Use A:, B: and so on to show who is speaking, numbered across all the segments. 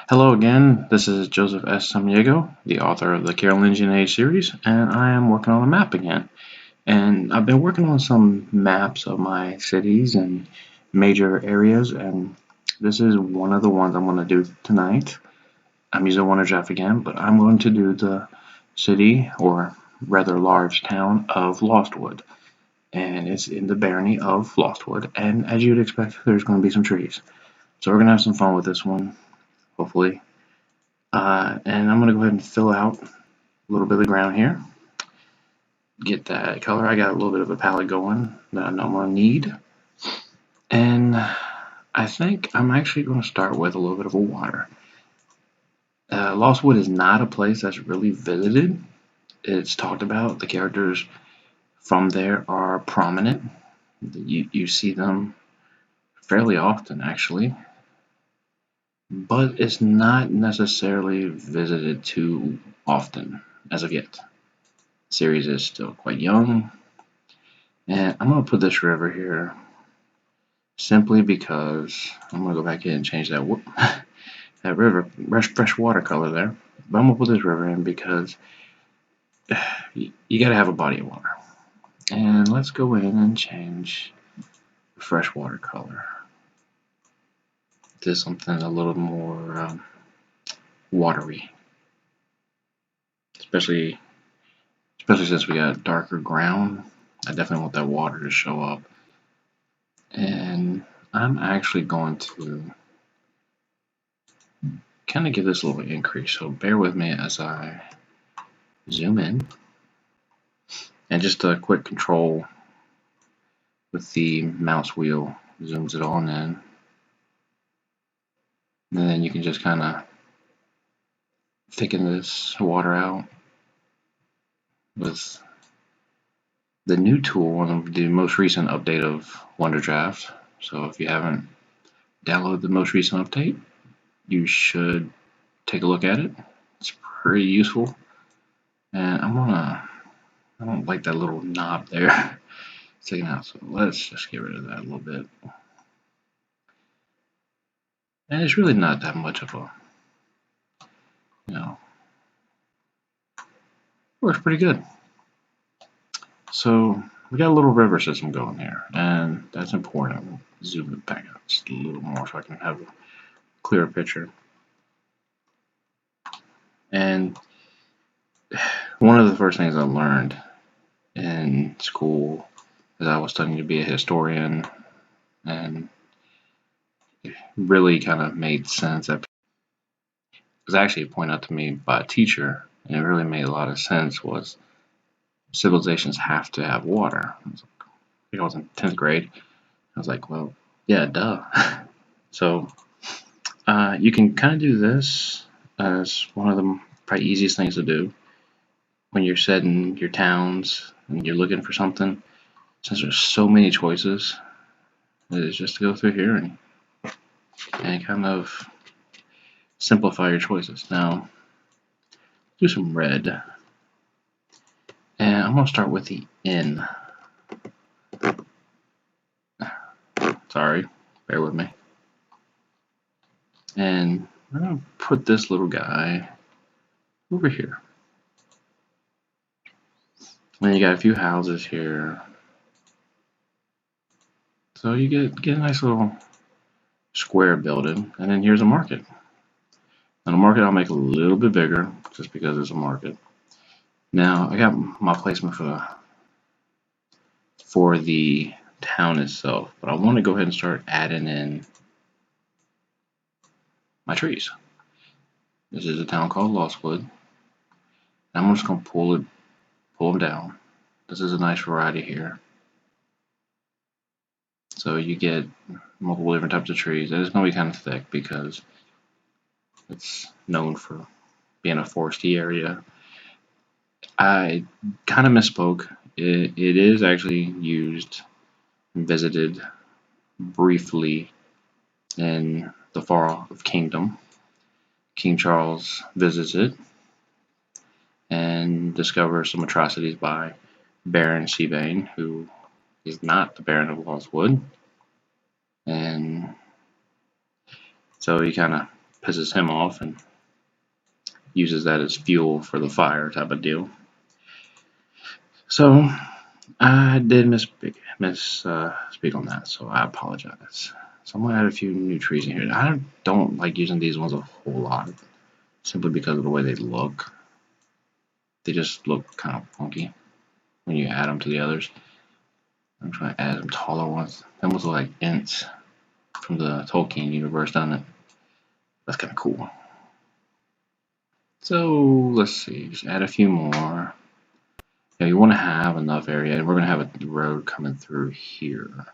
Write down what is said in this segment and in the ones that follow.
A: Hello again, this is Joseph S. Samiego, the author of the Carolingian Age series, and I am working on a map again. And I've been working on some maps of my cities and major areas, and this is one of the ones I'm going to do tonight. I'm using Wonder Draft again, but I'm going to do the city, or rather large town, of Lostwood. And it's in the barony of Lostwood, and as you'd expect, there's going to be some trees. So we're going to have some fun with this one, hopefully. And I'm going to go ahead and fill out a little bit of the ground here. Get that color. I got a little bit of a palette going that I know I'm going to need. And I think I'm actually going to start with a little bit of a water. Lostwood is not a place that's really visited. It's talked about. The characters from there are prominent. You see them fairly often, actually. But it's not necessarily visited too often as of yet. Series is still quite young, and I'm going to put this river here simply because I'm going to go back in and change that that river fresh water color there. But I'm going to put this river in because you got to have a body of water. And let's go in and change the fresh water color to something a little more watery, especially since we got darker ground. I definitely want that water to show up. And I'm actually going to kind of give this a little increase, so bear with me as I zoom in. And just a quick control with the mouse wheel zooms it on in. And then you can just kind of thicken this water out with the new tool on the most recent update of Wonder Draft. So if you haven't downloaded the most recent update, you should take a look at it. It's pretty useful. And I don't like that little knob there sticking out, so let's just get rid of that a little bit. And it's really not that much of a, works pretty good. So we got a little river system going here, and that's important. I'm going to zoom it back out just a little more so I can have a clearer picture. And one of the first things I learned in school as I was studying to be a historian, and it really kind of made sense. That was actually pointed out to me by a teacher, and it really made a lot of sense, was civilizations have to have water. I was in 10th grade. I was like, well, yeah, duh. So you can kind of do this as one of the probably easiest things to do when you're setting your towns and you're looking for something. Since there's so many choices, is just to go through here and kind of simplify your choices. Now, do some red. And I'm going to start with the N. Sorry, bear with me. And I'm going to put this little guy over here. And you got a few houses here. So you get a nice little square building. And then here's a market. Now the market I'll make a little bit bigger just because it's a market. Now I got my placement for the town itself, but I want to go ahead and start adding in my trees. This is a town called Lostwood. I'm just going to pull them down. This is a nice variety here. So you get multiple different types of trees. And it's going to be kind of thick because it's known for being a foresty area. I kind of misspoke. It is actually used and visited briefly in the Far Off Kingdom. King Charles visits it and discovers some atrocities by Baron Sean, who is not the Baron of Lostwood. And so he kind of pisses him off and uses that as fuel for the fire type of deal. So I did speak on that, so I apologize. So I'm gonna add a few new trees in here. I don't like using these ones a whole lot, simply because of the way they look. They just look kind of funky when you add them to the others. I'm trying to add some taller ones. They almost look like Ents from the Tolkien universe, doesn't it? That's kind of cool. So let's see, just add a few more. Now you want to have enough area, and we're going to have a road coming through here.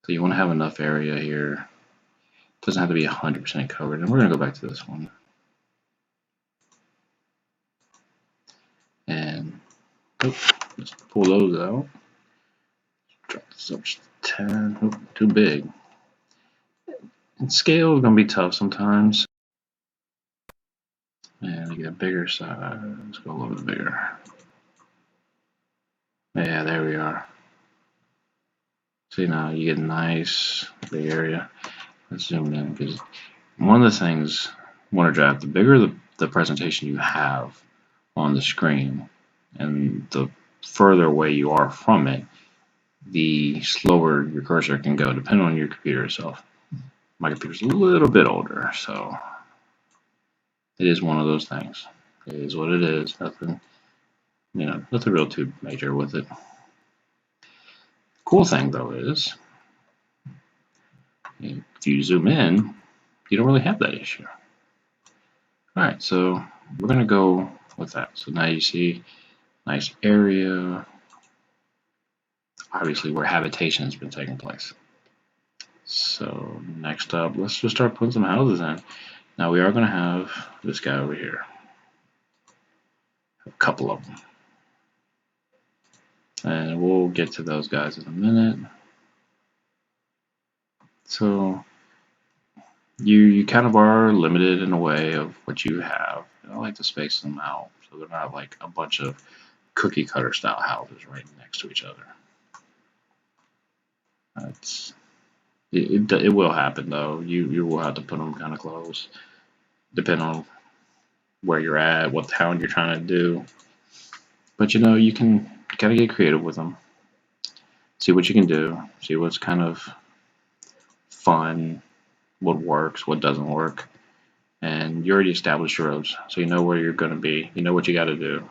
A: So you want to have enough area here. It doesn't have to be 100% covered, and we're going to go back to this one. And let's pull those out. Drop this up to 10. Oop, too big. And scale is going to be tough sometimes. And we get a bigger size. Let's go a little bit bigger. Yeah, there we are. See, now you get a nice big area. Let's zoom in, because one of the things Wonder Draft, the bigger the presentation you have on the screen, and the further away you are from it, the slower your cursor can go, depending on your computer itself. My computer's a little bit older, so it is one of those things. It is what it is. Nothing, nothing real too major with it. Cool thing though is, if you zoom in, you don't really have that issue. Alright, so we're going to go with that. So now you see nice area, obviously where habitation has been taking place. So next up, let's just start putting some houses in. Now we are going to have this guy over here. A couple of them. And we'll get to those guys in a minute. So you kind of are limited in a way of what you have. I like to space them out so they're not like a bunch of cookie cutter style houses right next to each other. It will happen though. You will have to put them kind of close, depending on where you're at, what town you're trying to do. But you can kind of get creative with them. See what you can do. See what's kind of fun, what works, what doesn't work. And you already established your roads, so you know where you're going to be. You know what you got to do.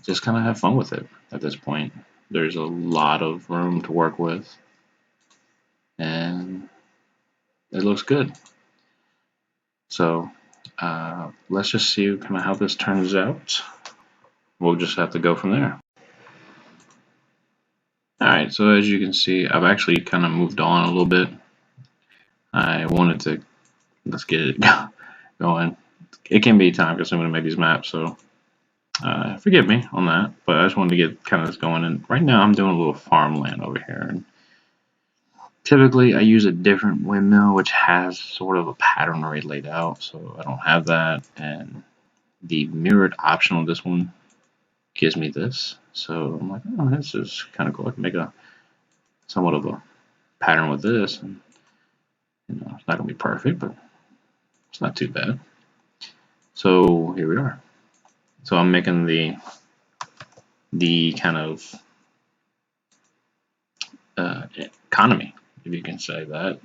A: Just kind of have fun with it at this point. There's a lot of room to work with, and it looks good. So let's just see kind of how this turns out. We'll just have to go from there. Alright, so as you can see, I've actually kind of moved on a little bit. I wanted to, let's get it going. It can be time consuming to make these maps, so forgive me on that, but I just wanted to get kind of this going. And right now I'm doing a little farmland over here. And typically I use a different windmill which has sort of a pattern already laid out, so I don't have that. And the mirrored option on this one gives me this, so I'm like, oh, this is kind of cool. I can make a somewhat of a pattern with this, and it's not gonna be perfect, but it's not too bad. So here we are. So I'm making the kind of economy, if you can say that.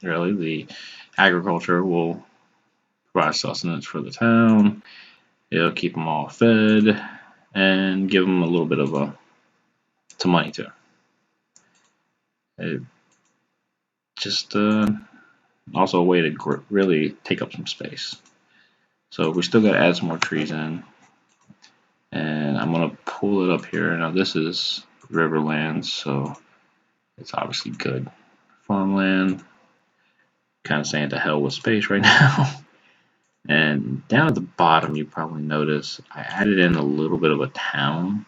A: Really, the agriculture will provide sustenance for the town. It'll keep them all fed and give them a little bit of some money too. It just also a way to really take up some space. So we still got to add some more trees in, and I'm gonna pull it up here. Now this is Riverlands, so it's obviously good farmland. Kind of saying to hell with space right now. And down at the bottom, you probably notice I added in a little bit of a town,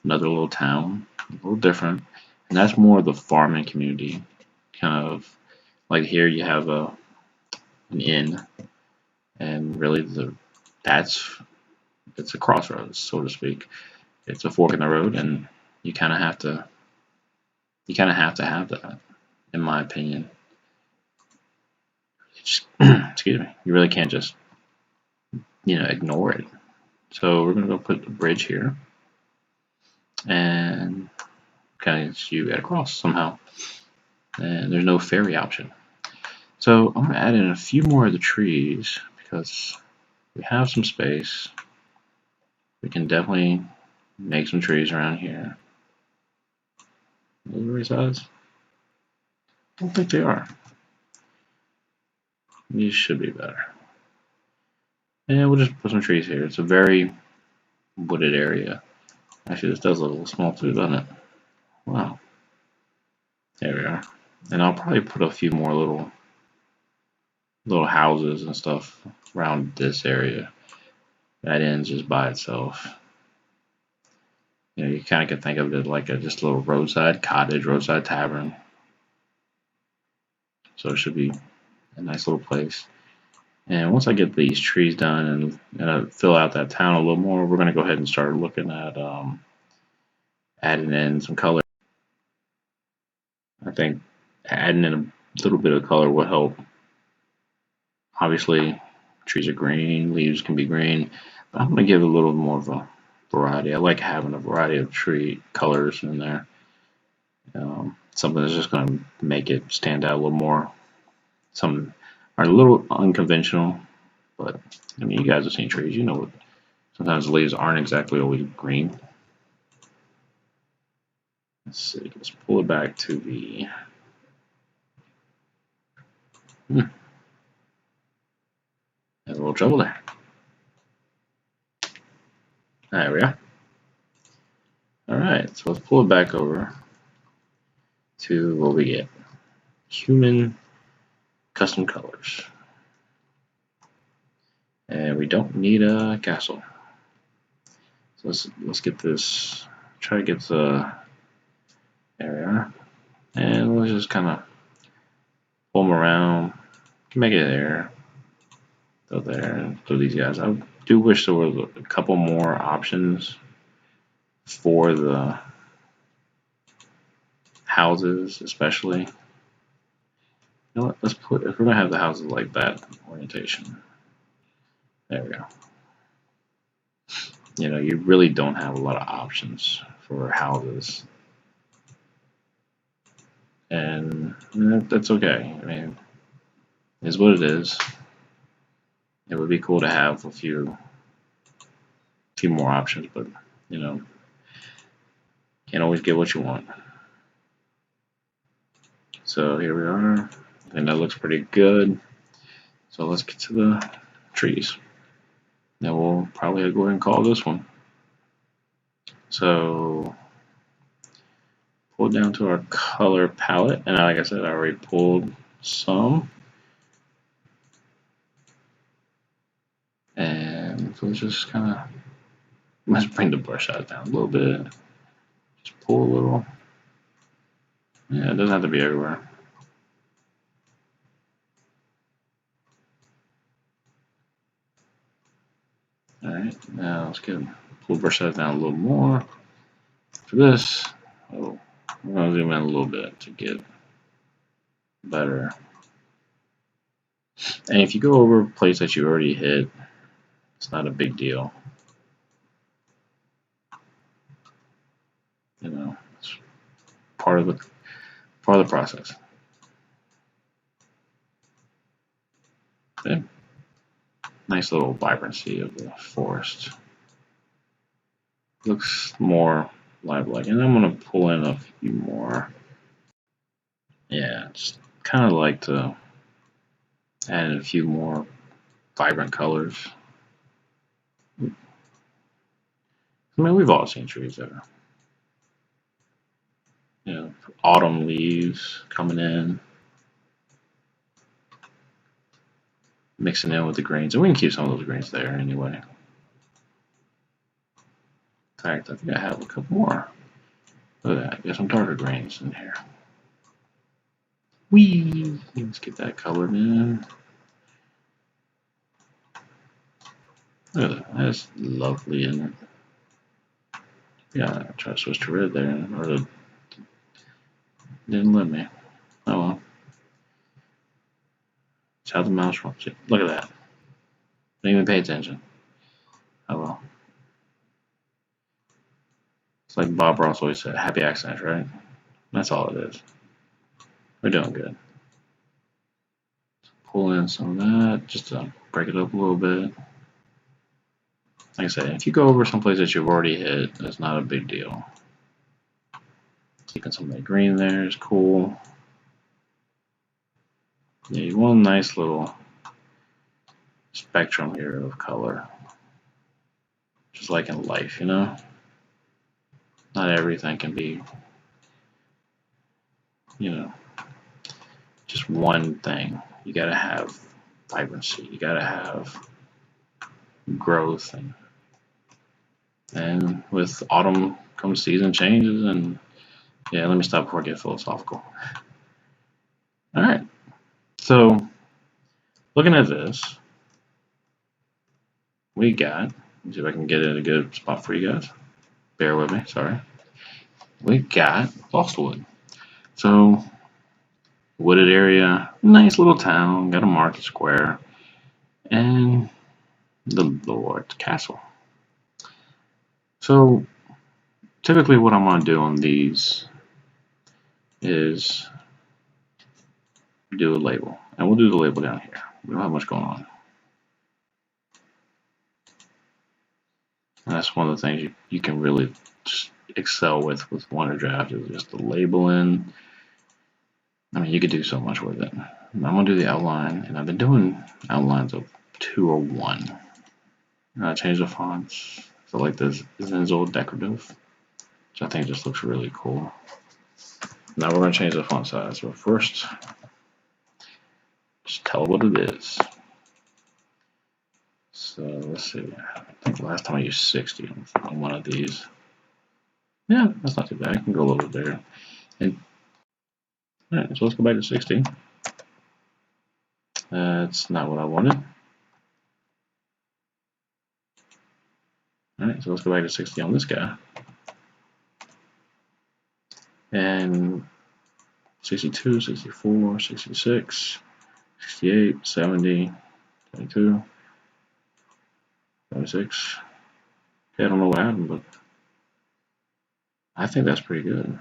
A: another little town, a little different, and that's more of the farming community. Kind of like here you have an inn, and really it's a crossroads, so to speak. It's a fork in the road, and you kind of have to have that, in my opinion. just, excuse me, you really can't just, ignore it. So we're gonna go put the bridge here, and kind of you get across somehow. And there's no ferry option. So I'm gonna add in a few more of the trees because we have some space. We can definitely make some trees around here. Are those the right size? I don't think they are. These should be better. And we'll just put some trees here. It's a very wooded area. Actually, this does look a little small too, doesn't it? Wow. There we are. And I'll probably put a few more little houses and stuff around this area. That ends just by itself. You kind of can think of it like just a little roadside cottage, roadside tavern. So it should be a nice little place. And once I get these trees done and fill out that town a little more, we're going to go ahead and start looking at adding in some color. I think adding in a little bit of color will help. Obviously, trees are green, leaves can be green, but I'm going to give it a little more of a variety. I like having a variety of tree colors in there. Something that's just going to make it stand out a little more. Some are a little unconventional, but I mean, you guys have seen trees. You know, sometimes the leaves aren't exactly always green. Let's see. Let's pull it back to the. Had a little trouble there. There we are. All right, so let's pull it back over to what we get. Human custom colors. And we don't need a castle. So let's get this. Try to get the. There we are. And let's just kind of pull them around. Make it there. Go there and go these guys. I do wish there was a couple more options for the houses, especially. You know what? Let's put if we're gonna have the houses like that orientation. There we go. You really don't have a lot of options for houses, and that's okay. I mean, it is what it is. It would be cool to have a few more options, but can't always get what you want. So here we are, and that looks pretty good. So let's get to the trees. Now we'll probably go ahead and call this one. So pull it down to our color palette, and like I said, I already pulled some. And so let's just kind of, let's bring the brush size down a little bit. Just pull a little. Yeah, it doesn't have to be everywhere. Alright, now let's pull the brush size down a little more. For this, we're going to zoom in a little bit to get better. And if you go over a place that you already hit, it's not a big deal. It's part of the process. Okay. Nice little vibrancy of the forest. Looks more lifelike, and I'm gonna pull in a few more. Yeah, just kind of like to add in a few more vibrant colors. I mean, we've all seen trees that are, autumn leaves coming in, mixing in with the greens, and we can keep some of those greens there anyway. In fact, I think I have a couple more. Look at that, I got some darker greens in here. Whee! Let's get that colored in. Look at that, that's lovely, isn't it? Yeah, I tried to switch to red there, or it didn't let me. Oh well. how the mouse runs it. Look at that. Don't even pay attention. Oh well. It's like Bob Ross always said, happy accidents, right? That's all it is. We're doing good. Pull in some of that, just to break it up a little bit. Like I said, if you go over some place that you've already hit, that's not a big deal. Keeping some of that green there is cool. Yeah, you want a nice little spectrum here of color. Just like in life, you know? Not everything can be, you know, just one thing. You gotta have vibrancy. You gotta have growth. And with autumn comes season changes. And yeah, let me stop before I get philosophical. All right. So looking at this, we got, let me see if I can get it in a good spot for you guys. Bear with me, sorry. We got Lostwood. So, wooded area, nice little town, got a market square, and the Lord's castle. So, typically what I'm going to do on these is do a label. And we'll do the label down here. We don't have much going on. And that's one of the things you can really just excel with Wonder Draft is just the labeling. I mean, you could do so much with it. I'm going to do the outline, and I've been doing outlines of 201. I changed the fonts. So like this Zenzel decorative, which I think just looks really cool. Now we're going to change the font size. But first, just tell it what it is. So let's see. I think last time I used 60 on one of these. Yeah, that's not too bad. I can go a little bit bigger. And all right, so let's go back to 60. That's not what I wanted. All right, so let's go back to 60 on this guy. And 62, 64, 66, 68, 70, 72, 76. Okay, I don't know what happened, but I think that's pretty good.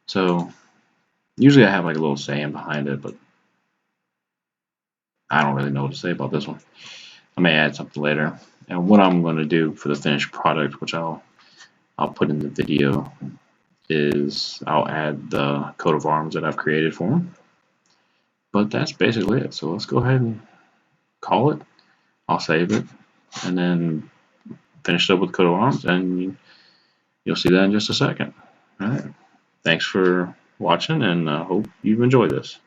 A: So usually I have like a little saying behind it, but I don't really know what to say about this one. I may add something later. And what I'm going to do for the finished product, which I'll put in the video, is I'll add the coat of arms that I've created for him. But that's basically it. So let's go ahead and call it. I'll save it and then finish it up with coat of arms, and you'll see that in just a second. All right. Thanks for watching, and I hope you've enjoyed this.